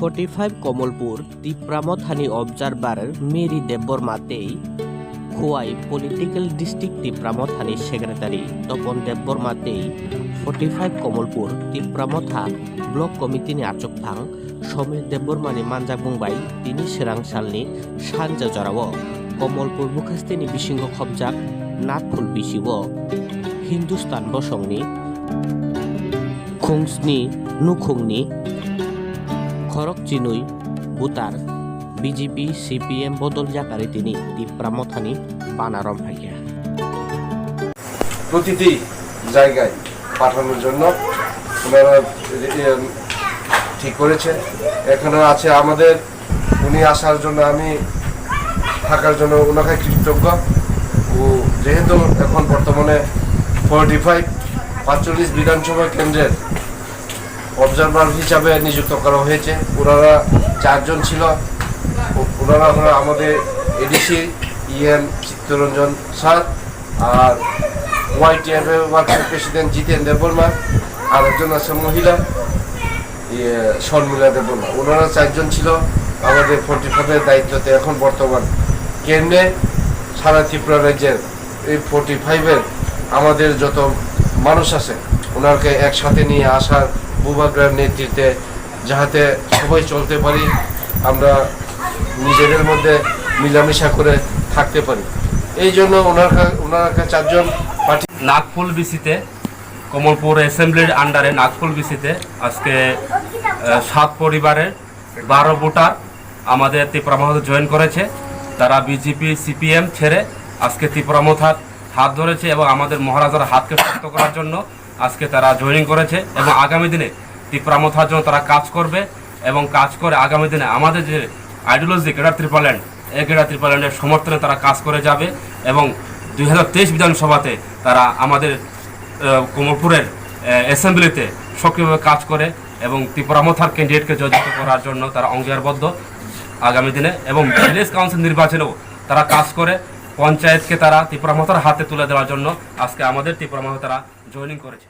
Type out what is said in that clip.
45 কমলপুর তিপ্রামথানি observer Mary দেববর্মাতেই Khowai political district তিপ্রামথানি সেক্রেটারি তপন দেববর্মাতেই 45 কমলপুর তিপ্রামথা ব্লক কমিটিनि आचकफां समीर देबबर्मानि मानजाक बुंबाय दिनै सोरांसालनि सानजा जराव कमलपुर बुखास्तिनि बिसिंग खबजाक नाथफुल बिसिव हिंदुस्तान बसंनि खुंसनि नुखुंनि खरक चिनुई बुतार বিজেপি সিপিএম বদল জাকারি তিনি তিপ্রামথানি পানারম ভাইয়া প্রতিটি জায়গায় পাঠানোর জন্য ওনারা ঠিক করেছে। এখানে আছে আমাদের, উনি আসার জন্য আমি থাকার জন্য ওনাকে কৃতজ্ঞ। ও যেহেতু এখন বর্তমানে 45 বিধানসভা কেন্দ্রের অবজারভার হিসাবে নিযুক্ত করা হয়েছে। ওনারা 4 জন ছিল। ওনারা হলো আমাদের এডিসি চিত্তরঞ্জন স্যার, আর ওয়াইটিএফের ওয়ার্কিং প্রেসিডেন্ট জিতেন দেববর্মা, আর একজন আছে মহিলা শর্মিলা দেববর্মা। ওনারা 4 জন ছিল আমাদের 45-এর দায়িত্বতে। এখন বর্তমান কেন্দ্রে সারা ত্রিপুরা রাজ্যের এই 45-এর আমাদের যত মানুষ আছে ওনাকে একসাথে নিয়ে আসার বুবাগ্রার নেতৃত্বে, যাহাতে সবাই চলতে পারি, আমরা নিজেদের মধ্যে মিলামিশা করে থাকতে পারি, এই জন্য ওনারা 4 জন পার্টি নাগফুল বিসিতে কমলপুর অ্যাসেম্বলির আন্ডারে নাগফুল বিসিতে আজকে 7 পরিবারের 12 ভোটার আমাদের তিপ্রামথা জয়েন করেছে। তারা বিজেপি সিপিএম ছেড়ে আজকে তিপ্রামথার হাত ধরেছে এবং আমাদের মহারাজার হাতকে শক্ত করার জন্য আজকে তারা জয়েনিং করেছে এবং আগামী দিনে তিপ্রামথার জন্য তারা কাজ করবে এবং কাজ করে আগামী দিনে আমাদের যে আইডিওলজি গ্রেটার ত্রিপুরাল্যান্ড, এই গ্রেটার ত্রিপুরাল্যান্ডের সমর্থনে তারা কাজ করে যাবে এবং 2023 বিধানসভাতে তারা আমাদের কমলপুরের অ্যাসেম্বলিতে সক্রিয়ভাবে কাজ করে এবং তিপ্রামথার ক্যান্ডিডেটকে জয়যুক্ত করার জন্য তারা অঙ্গীকারবদ্ধ আগামী দিনে। এবং ভিলেজ কাউন্সিল নির্বাচনেও তারা কাজ করে পঞ্চায়েতকে তারা তিপ্রামথার হাতে তুলে দেওয়ার জন্য আজকে আমাদের তিপ্রামথা তারা জয়েনিং করেছে।